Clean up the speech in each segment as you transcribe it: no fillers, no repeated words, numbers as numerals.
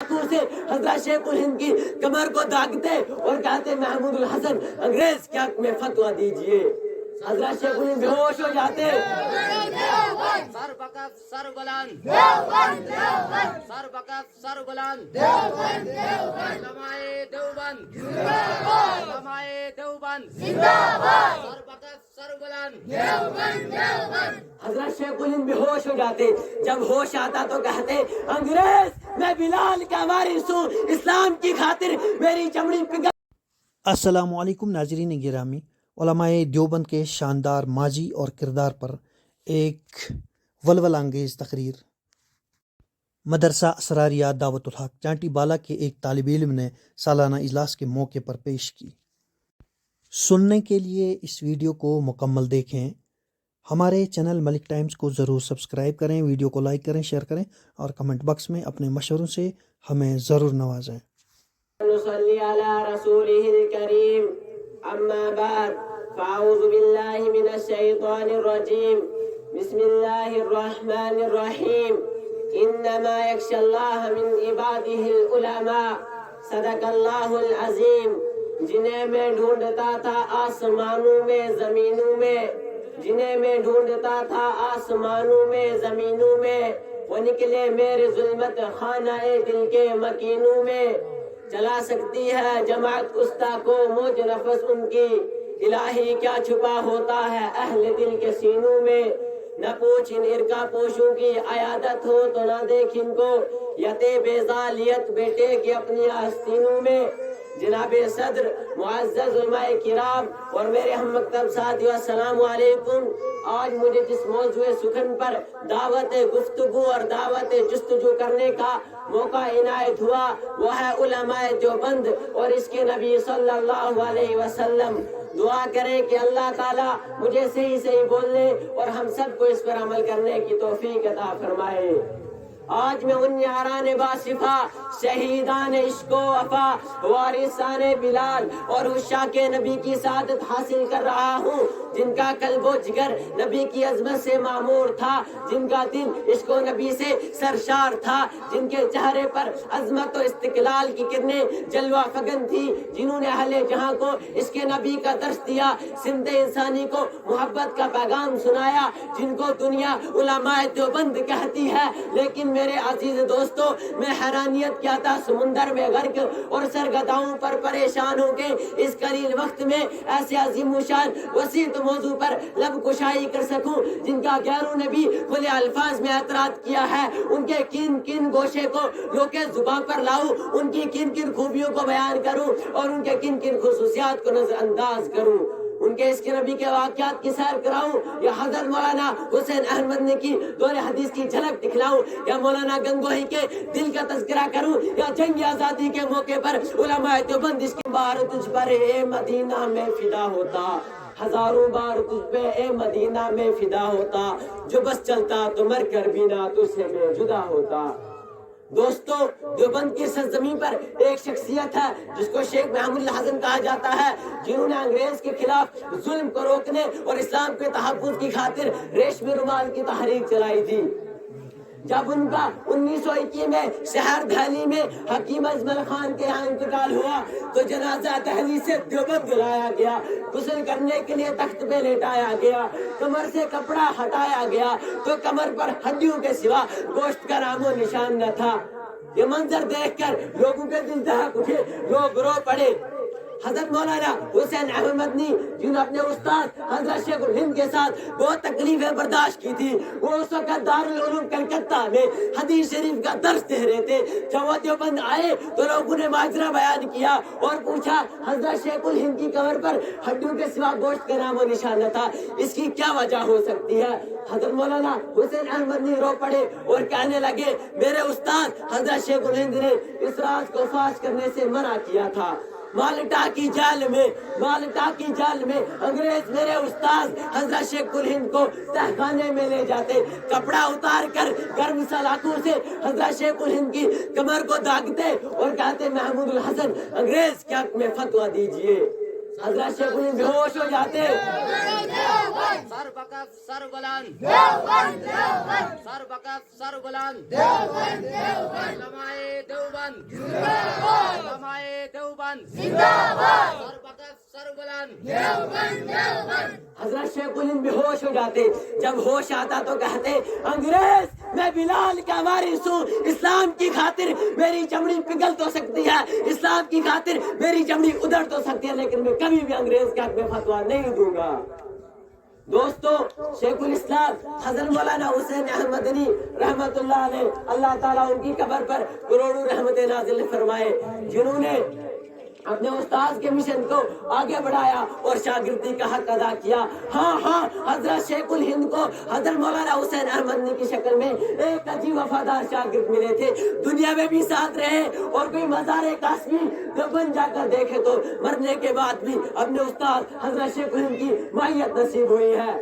سلاخوں سے حضرت شیخ الہند کی کمر کو داغتے اور کہتے محمود الحسن انگریز کے حق میں فتویٰ دیجئے. حضرت شیخ الہند بے ہوش ہو جاتے. سر بکف سر بلند، سر بکف سر بلند، علمائے دیوبند، علمائے دیوبند، سر بکف سر بلند. حضرت شیخ الہند بے ہوش ہو جاتے. جب ہوش آتا تو کہتے انگریز میں بلال کا وارث ہوں، اسلام کی خاطر میری چمڑی پگھل. السلام علیکم ناظرین گرامی. علماء دیوبند کے شاندار ماضی اور کردار پر ایک ولولہ انگیز تقریر مدرسہ اسراریہ دعوت الحق چانٹی بالا کے ایک طالب علم نے سالانہ اجلاس کے موقع پر پیش کی. سننے کے لیے اس ویڈیو کو مکمل دیکھیں. ہمارے چینل ملک ٹائمز کو ضرور سبسکرائب کریں، ویڈیو کو لائک کریں، شیئر کریں اور کمنٹ باکس میں اپنے مشوروں سے ہمیں ضرور نوازیں. نصلي على رسوله الكريم. أما بعد فأعوذ بالله من الشيطان الرجيم. بسم الله الرحمن الرحيم. إنما يخشى الله من عباده العلماء. صدق الله العظيم. جنہیں میں ڈھونڈتا تھا آسمانوں میں زمینوں میں، جنہیں میں ڈھونڈتا تھا آسمانوں میں زمینوں میں، وہ نکلے میرے ظلمت خانہ دل کے مکینوں میں. چلا سکتی ہے جماعت استا کو موج نفس ان کی، الہی کیا چھپا ہوتا ہے اہل دل کے سینوں میں. نہ پوچھ ان ارکا پوشوں کی عیادت ہو تو نہ دیکھ ان کو، یتے بیزالیت بیٹے کی اپنی آستینوں میں. جناب صدر، معزز علماء کرام اور میرے ہم مکتب ساتھیو، السلام علیکم. آج مجھے جس موضوع سخن پر دعوت گفتگو اور دعوت جستجو کرنے کا موقع عنایت ہوا وہ ہے علماء دیوبند اور اس کے نبی صلی اللہ علیہ وسلم. دعا کریں کہ اللہ تعالیٰ مجھے صحیح بولنے اور ہم سب کو اس پر عمل کرنے کی توفیق عطا فرمائے. آج میں ان یاران باصفا، شہیدان عشق و وفا، وارثان بلال اور عشاق نبی کی سعادت حاصل کر رہا ہوں، جن کا قلب و جگر نبی کی عظمت سے معمور تھا، جن کا دل عشق و نبی سے سرشار تھا، جن کے چہرے پر عظمت و استقلال کی کرنیں جلوہ فگن تھی، جنہوں نے اہل جہاں کو اس کے نبی کا درس دیا، سمت انسانی کو محبت کا پیغام سنایا، جن کو دنیا علماء دیوبند کہتی ہے. لیکن میرے عزیز دوستو، میں حیرانیت کیا تھا سمندر میں غرق اور سرگرداؤں پر پریشان ہو کے اس قلیل وقت میں ایسے عظیم شان وسیع موضوع پر لب کشائی کر سکوں جن کا غیروں نے بھی کھلے الفاظ میں اعتراض کیا ہے. ان کے کن کن گوشے کو لوگ زبان پر لاؤں، ان کی کن کن خوبیوں کو بیان کروں اور ان کے کن کن خصوصیات کو نظر انداز کروں، ان کے اس کے نبی کے واقعات کی سیر کراؤں، یا حضرت مولانا حسین احمد نے کی دور حدیث کی جھلک دکھلاؤں، یا مولانا گنگوہی کے دل کا تذکرہ کروں، یا جنگ آزادی کے موقع پر علماء دیوبند اس کی بار تجھ پر اے مدینہ میں فدا ہوتا، ہزاروں بار تجھ پہ اے مدینہ میں فدا ہوتا، جو بس چلتا تو مر کر بینا تجھ سے میں جدا ہوتا. دوستو، دیوبند کی سرزمین پر ایک شخصیت ہے جس کو شیخ محمود الحسن کہا جاتا ہے، جنہوں نے انگریز کے خلاف ظلم کو روکنے اور اسلام کے تحفظ کی خاطر ریشمی رومال کی تحریک چلائی تھی. جب ان کا 1921 میں شہر دہلی میں حکیم اجمل خان کے یہاں انتقال ہوا تو جنازہ دہلی سے دیوبند لایا گیا، غسل کرنے کے لیے تخت پہ لیٹایا گیا، کمر سے کپڑا ہٹایا گیا تو کمر پر ہڈیوں کے سوا گوشت کا نام و نشان نہ تھا. یہ منظر دیکھ کر لوگوں کے دل دہک اٹھے، لوگ رو پڑے. حضرت مولانا حسین احمد نے جن اپنے استاد حضرت شیخ الہند کے ساتھ بہت تکلیفیں برداشت کی تھی، وہ اس وقت دارالعلوم کلکتہ میں حدیث شریف کا درس دے رہے تھے. جب وہ دیوبند آئے تو لوگوں نے ماجرا بیان کیا اور پوچھا حضرت شیخ الہند کی کمر پر ہڈیوں کے سوا گوشت کا نام و نشان نہ تھا، اس کی کیا وجہ ہو سکتی ہے؟ حضرت مولانا حسین احمد نے رو پڑے اور کہنے لگے میرے استاد حضرت شیخ الہند نے اس راز کو فاش کرنے سے منع کیا تھا. مالٹا کی جیل میں انگریز میرے استاد حضرت شیخ الہند کو تہخانے میں لے جاتے، کپڑا اتار کر گرم سلاخوں سے حضرت شیخ الہند کی کمر کو داغتے اور کہتے محمود الحسن انگریز کے حق میں فتویٰ دیجئے. حضرت شیخ الہند بیہوش ہو جاتے. سر بکف سر بلند، سر بکف سر بلند، علماء دیوبند، علماء دیوبند، سر بکف سر بلند. حضرت شیخ الہند بیہوش ہو جاتے. جب ہوش آتا تو کہتے انگریز میں بلال کا وارث ہوں، اسلام کی خاطر میری چمڑی پگھل تو سکتی ہے، اسلام کی خاطر میری چمڑی ادھر تو سکتی ہے، لیکن میں کبھی بھی انگریز کے حق میں فتویٰ نہیں دوں گا. دوستو، شیخ الاسلام حضرت مولانا حسین احمد مدنی رحمت اللہ علیہ، اللہ تعالیٰ ان کی قبر پر کروڑوں رحمتیں نازل فرمائے، جنہوں نے اپنے استاد کے مشن کو آگے بڑھایا اور شاگردی کا حق ادا کیا. ہاں حضرت شیخ الہند کو حضرت مولانا حسین احمد مدنی کی شکل میں ایک عجیب وفادار شاگرد ملے تھے. دنیا میں بھی ساتھ رہے اور کوئی مزار قاسمی دیوبند جا کر دیکھے تو مرنے کے بعد بھی اپنے استاد حضرت شیخ الہند کی معیت نصیب ہوئی ہے.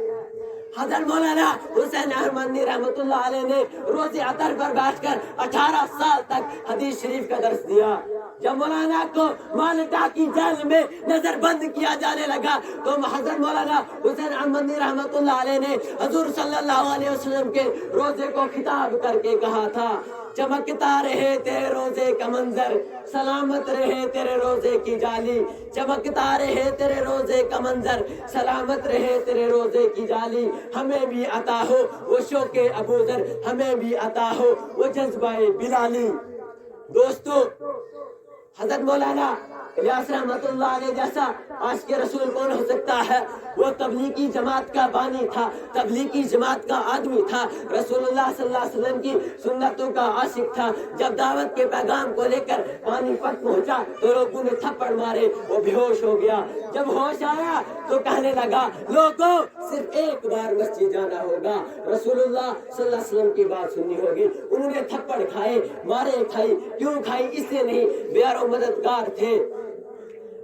حضرت مولانا حسین احمد مدنی رحمت اللہ علیہ نے روز عطر پر بیٹھ کر 18 سال تک حدیث شریف کا درس دیا. جب مولانا کو مالٹا کی جیل میں نظر بند کیا جانے لگا تو حضرت مولانا حسین احمد مدنی رحمت اللہ علیہ نے حضور صلی اللہ علیہ وسلم کے روزے کو خطاب کر کے کہا تھا، چمکتا رہے تیرے روزے کا منظر، سلامت رہے تیرے روزے کی جالی. چمکتا رہے تیرے روزے کا منظر، سلامت رہے تیرے روزے کی جالی. ہمیں بھی عطا ہو وہ شوق ابوذر، ہمیں بھی عطا ہو وہ جذبہ بلالی. دوستو، حضرت مولانا الیاس رحمت اللہ علیہ جیسا عاشق رسول کون ہو سکتا ہے؟ وہ تبلیغی جماعت کا بانی تھا، تبلیغی جماعت کا آدمی تھا، رسول اللہ صلی اللہ علیہ وسلم کی سنتوں کا عاشق تھا. جب دعوت کے پیغام کو لے کر پانی پت پہنچا تو لوگوں نے تھپڑ مارے، وہ بے ہوش ہو گیا. جب ہوش آیا تو کہنے لگا، لوگوں صرف ایک بار مسجد جانا ہوگا، رسول اللہ صلی اللہ علیہ وسلم کی بات سننی ہوگی. انہوں نے تھپڑ کھائے، مارے کھائی. کیوں کھائی؟ اس سے نہیں، بیار و مددگار تھے.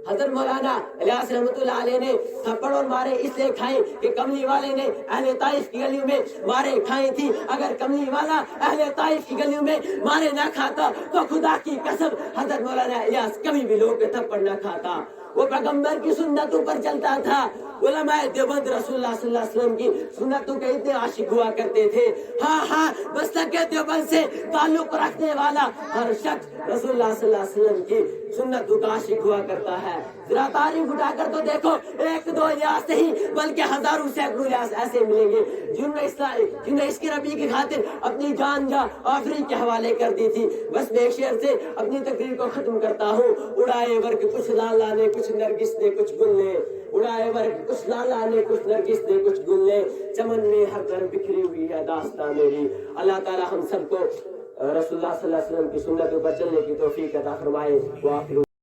حضرت مولانا الیاس رحمت اللہ علیہ نے تھپڑ اور مارے اس لیے کھائے کہ کملی والے نے اہل طائف کی گلیوں میں مارے کھائے تھی. اگر کملی والا اہل طائف کی گلیوں میں مارے نہ کھاتا تو خدا کی قسم حضرت مولانا الیاس کبھی بھی لوگوں کے تھپڑ نہ کھاتا. وہ پیغمبر کی سنتوں پر چلتا تھا. علماء دیوبند رسول اللہ صلی اللہ علیہ وسلم کی سنتوں کے اتنے عاشق ہوا کرتے تھے. ہاں مسلک دیوبند سے تعلق رکھنے والا ہر شخص رسول اللہ صلی اللہ علیہ وسلم کی سنتوں کا عاشق ہوا کرتا ہے. ذرا تاریخ اٹھا کر تو دیکھو، ایک دو الیاس نہیں بلکہ ہزاروں سینکڑوں الیاس ایسے ملیں گے جنہوں نے اس کی ربی کی خاطر اپنی جان آخری کے حوالے کر دی تھی. بس میں ایک شعر سے اپنی تقریر کو ختم کرتا ہوں. اڑائے ورگ کچھ لالا نے، کچھ نرگس نے، کچھ گل نے. اڑائے ورگ کچھ لالا نے، کچھ نرگس نے، کچھ گل نے. چمن میں ہر طرف بکھری ہوئی ہے داستان میری. اللہ تعالی ہم سب کو رسول اللہ صلی اللہ علیہ وسلم کی سنتوں پر چلنے کی توفیق عطا فرمائے. وآخر